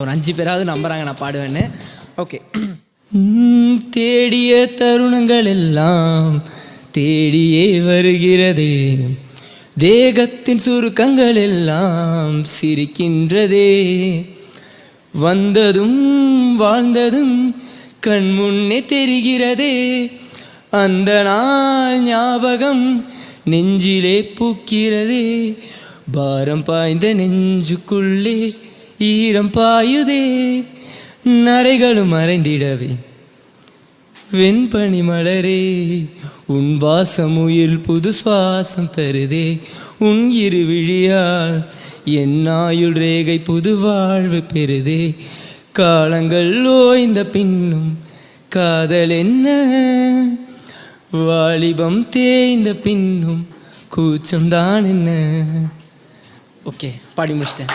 ஒரு 5 பேராவது நம்புகிறாங்க நான் பாடுவேன்னு. ஓகே. தேடிய தருணங்கள் எல்லாம் தேடியே வருகிறதே, தேகத்தின் சுருக்கங்கள் எல்லாம் சிரிக்கின்றதே, வந்ததும் வாழ்ந்ததும் கண் முன்னே தெரிகிறதே, அந்த நாள் ஞாபகம் நெஞ்சிலே பூக்கிறதே, பாரம் பாய்ந்த நெஞ்சுக்குள்ளே ஈரம் பாயுதே, நரைகளும் மறைந்திடவே வெண்பனி மலரே, உன் வாசம் உயிர் புது சுவாசம் தருதே, உன் இரு விழியால் என் ஆயுள் ரேகை புது வாழ்வு பெறுதே, காலங்கள் ஓய்ந்த பின்னும் காதல் என்ன, வாலிபம் தேய்ந்த பின்னும் கூச்சம்தான் என்ன. ஓகே, பாடி முடிச்சிட்டேன்.